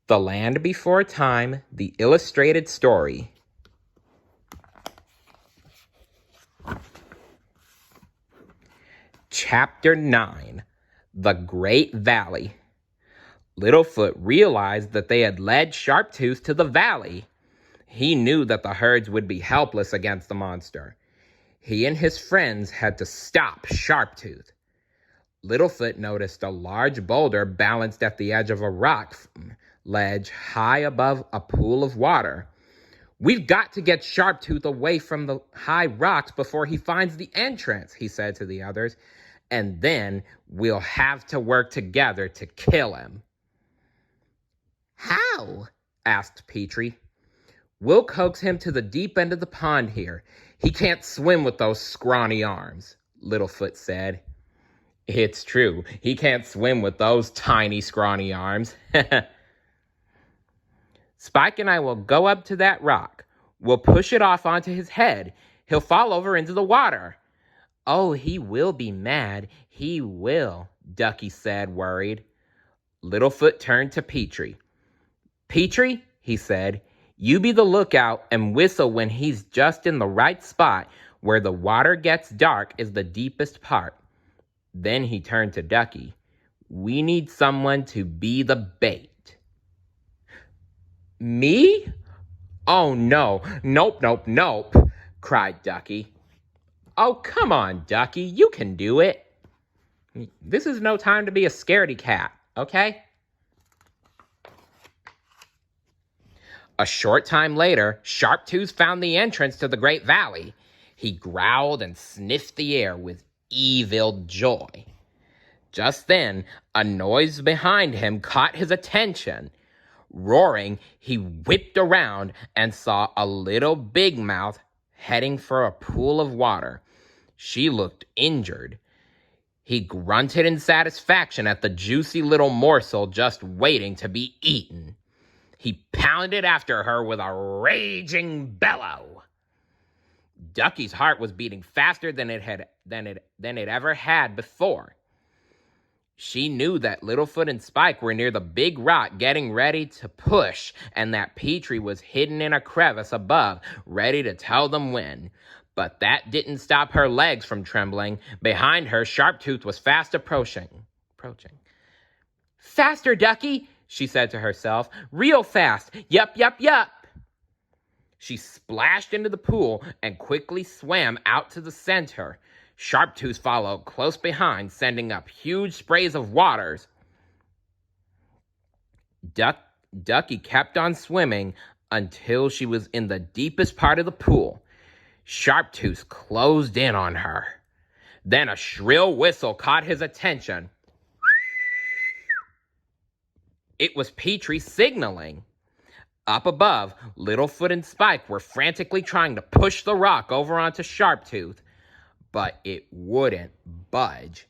The Land Before Time, the illustrated story. Chapter 9, The Great Valley. Littlefoot realized that they had led Sharptooth to the valley. He knew that the herds would be helpless against the monster. He and his friends had to stop Sharptooth. Littlefoot noticed a large boulder balanced at the edge of a rock ledge high above a pool of water. "We've got to get Sharptooth away from the high rocks before he finds the entrance," he said to the others, "and then we'll have to work together to kill him." "How?" asked Petrie. "We'll coax him to the deep end of the pond here. He can't swim with those scrawny arms," Littlefoot said. "It's true, he can't swim with those tiny, scrawny arms." "Spike and I will go up to that rock. We'll push it off onto his head. He'll fall over into the water." "Oh, he will be mad. He will," Ducky said, worried. Littlefoot turned to Petrie. "Petrie," he said, "you be the lookout and whistle when he's just in the right spot where the water gets dark is the deepest part." Then he turned to Ducky. "We need someone to be the bait." "Me? Oh, no. Nope, cried Ducky. "Oh, come on, Ducky. You can do it. This is no time to be a scaredy cat, okay?" A short time later, Sharptooth found the entrance to the Great Valley. He growled and sniffed the air with evil joy. Just then, a noise behind him caught his attention. Roaring, he whipped around and saw a little big mouth heading for a pool of water. She looked injured. He grunted in satisfaction at the juicy little morsel just waiting to be eaten. He pounded after her with a raging bellow. Ducky's heart was beating faster than it ever had before. She knew that Littlefoot and Spike were near the big rock getting ready to push, and that Petrie was hidden in a crevice above, ready to tell them when. But that didn't stop her legs from trembling. Behind her, Sharptooth was fast approaching. "Faster, Ducky," she said to herself. "Real fast. Yup. She splashed into the pool and quickly swam out to the center. Sharptooth followed close behind, sending up huge sprays of waters. Ducky kept on swimming until she was in the deepest part of the pool. Sharptooth closed in on her. Then a shrill whistle caught his attention. It was Petrie signaling. Up above, Littlefoot and Spike were frantically trying to push the rock over onto Sharptooth, but it wouldn't budge.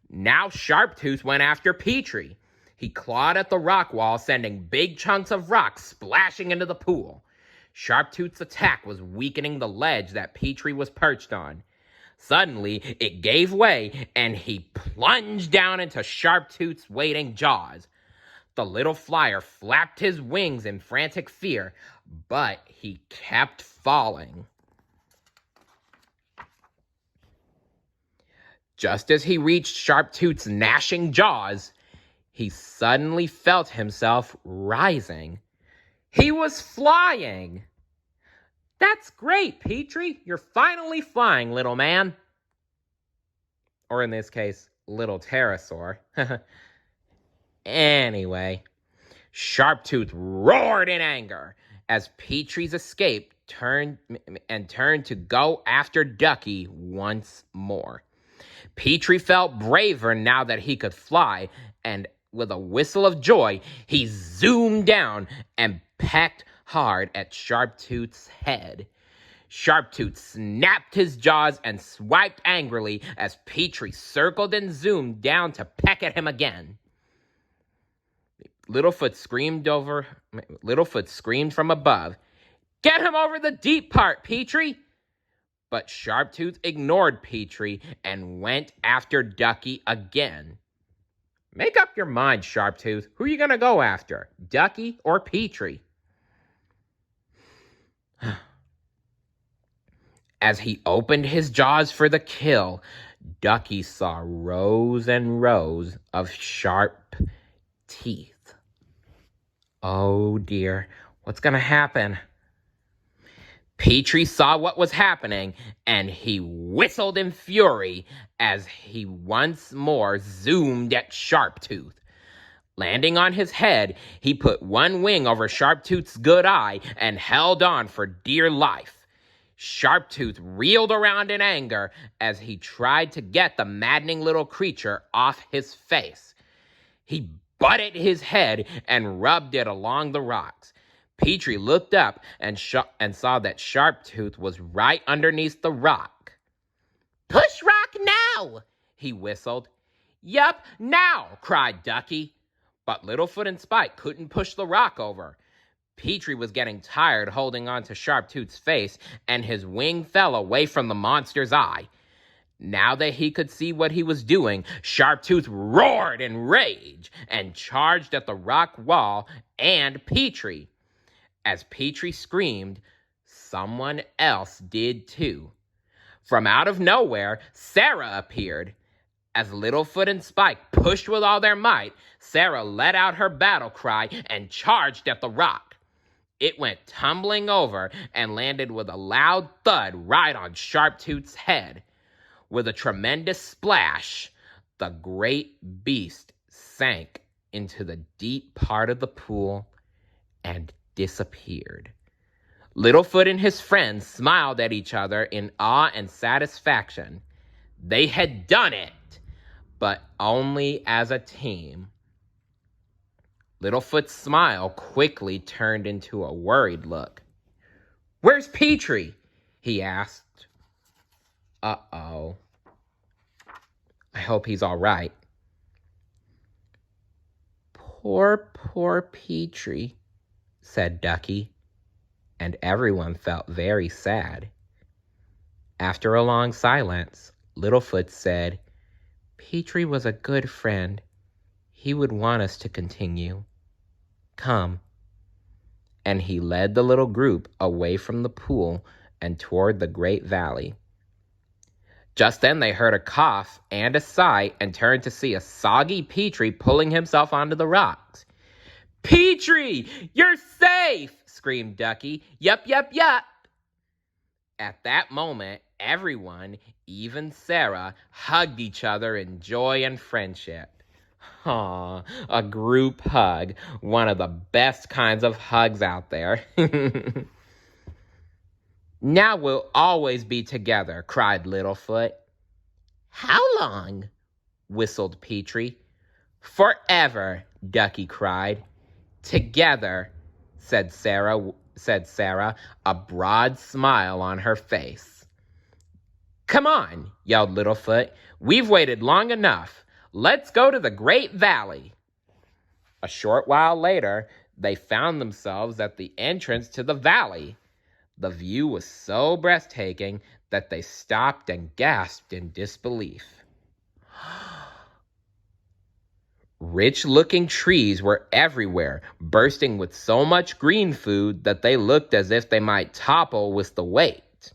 Now Sharptooth went after Petrie. He clawed at the rock wall, sending big chunks of rock splashing into the pool. Sharptooth's attack was weakening the ledge that Petrie was perched on. Suddenly, it gave way, and he plunged down into Sharptooth's waiting jaws. The little flyer flapped his wings in frantic fear, but he kept falling. Just as he reached Sharptooth's gnashing jaws, he suddenly felt himself rising. He was flying! "That's great, Petrie! You're finally flying, little man." Or in this case, little pterosaur. Anyway, Sharptooth roared in anger as Petrie's escape turned to go after Ducky once more. Petrie felt braver now that he could fly, and with a whistle of joy, he zoomed down and pecked hard at Sharptooth's head. Sharptooth snapped his jaws and swiped angrily as Petrie circled and zoomed down to peck at him again. Littlefoot screamed from above, "Get him over the deep part, Petrie!" But Sharptooth ignored Petrie and went after Ducky again. Make up your mind, Sharptooth. Who are you going to go after, Ducky or Petrie? As he opened his jaws for the kill, Ducky saw rows and rows of sharp teeth. Oh dear, what's going to happen? Petrie saw what was happening, and he whistled in fury as he once more zoomed at Sharptooth. Landing on his head, he put one wing over Sharptooth's good eye and held on for dear life. Sharptooth reeled around in anger as he tried to get the maddening little creature off his face. He butted his head and rubbed it along the rocks. Petrie looked up and saw that Sharptooth was right underneath the rock. "Push rock now!" he whistled. "Yup, now!" cried Ducky. But Littlefoot and Spike couldn't push the rock over. Petrie was getting tired holding on to Sharptooth's face, and his wing fell away from the monster's eye. Now that he could see what he was doing, Sharptooth roared in rage and charged at the rock wall and Petrie. As Petrie screamed, someone else did too. From out of nowhere, Sarah appeared. As Littlefoot and Spike pushed with all their might, Sarah let out her battle cry and charged at the rock. It went tumbling over and landed with a loud thud right on Sharptooth's head. With a tremendous splash, the great beast sank into the deep part of the pool and disappeared. Littlefoot and his friends smiled at each other in awe and satisfaction. They had done it, but only as a team. Littlefoot's smile quickly turned into a worried look. "Where's Petrie?" he asked. Uh-oh. I hope he's all right. Poor Petrie," said Ducky, and everyone felt very sad. After a long silence, Littlefoot said, "Petrie was a good friend. He would want us to continue. Come." And he led the little group away from the pool and toward the great valley. Just then they heard a cough and a sigh and turned to see a soggy Petrie pulling himself onto the rocks. "Petrie, you're safe!" screamed Ducky. Yup. At that moment, everyone, even Sarah, hugged each other in joy and friendship. Aw, a group hug, one of the best kinds of hugs out there. "Now we'll always be together," cried Littlefoot. "How long?" whistled Petrie. "Forever," Ducky cried. "Together," said Sarah, a broad smile on her face. "Come on," yelled Littlefoot. "We've waited long enough. Let's go to the Great Valley." A short while later, they found themselves at the entrance to the valley. The view was so breathtaking that they stopped and gasped in disbelief. Rich-looking trees were everywhere, bursting with so much green food that they looked as if they might topple with the weight.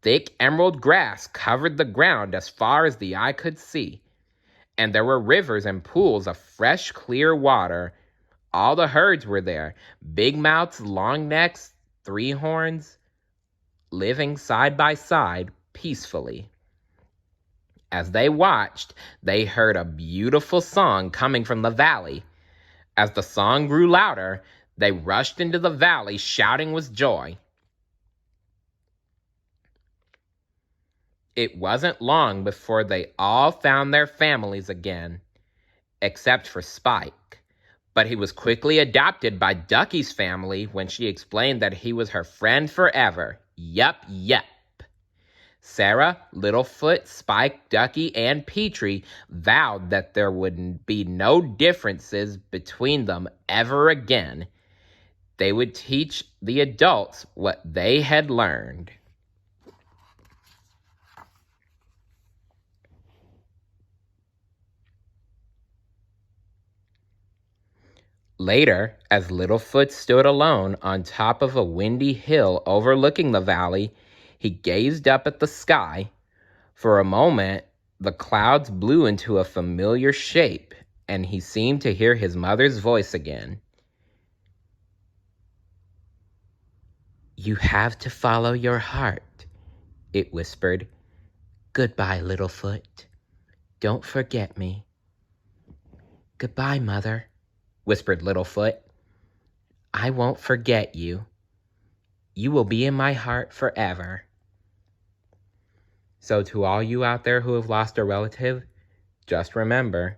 Thick emerald grass covered the ground as far as the eye could see, and there were rivers and pools of fresh, clear water. All the herds were there, big mouths, long necks, three horns, living side by side peacefully. As they watched, they heard a beautiful song coming from the valley. As the song grew louder, they rushed into the valley shouting with joy. It wasn't long before they all found their families again, except for Spike. But he was quickly adopted by Ducky's family when she explained that he was her friend forever. Yup. Sarah, Littlefoot, Spike, Ducky, and Petrie vowed that there would be no differences between them ever again. They would teach the adults what they had learned. Later, as Littlefoot stood alone on top of a windy hill overlooking the valley, he gazed up at the sky. For a moment, the clouds blew into a familiar shape, and he seemed to hear his mother's voice again. "You have to follow your heart," it whispered. "Goodbye, Littlefoot. Don't forget me." "Goodbye, Mother," whispered Littlefoot. "I won't forget you. You will be in my heart forever." So to all you out there who have lost a relative, just remember,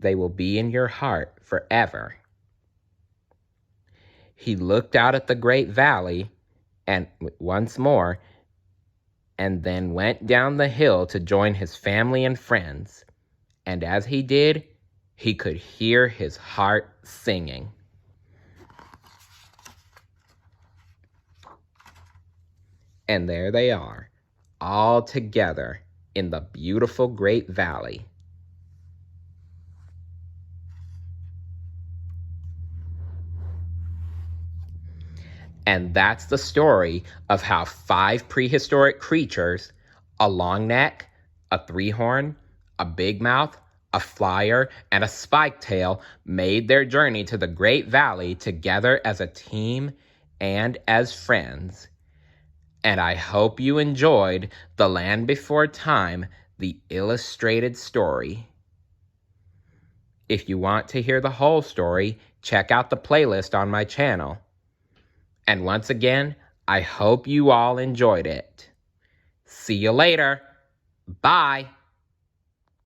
they will be in your heart forever. He looked out at the great valley and once more, and then went down the hill to join his family and friends. And as he did, he could hear his heart singing. And there they are, all together in the beautiful Great Valley. And that's the story of how 5 prehistoric creatures, a long neck, a 3-horn, a big mouth, a flyer, and a spike tail, made their journey to the Great Valley together as a team and as friends. And I hope you enjoyed The Land Before Time, the illustrated story. If you want to hear the whole story, check out the playlist on my channel. And once again, I hope you all enjoyed it. See you later. Bye.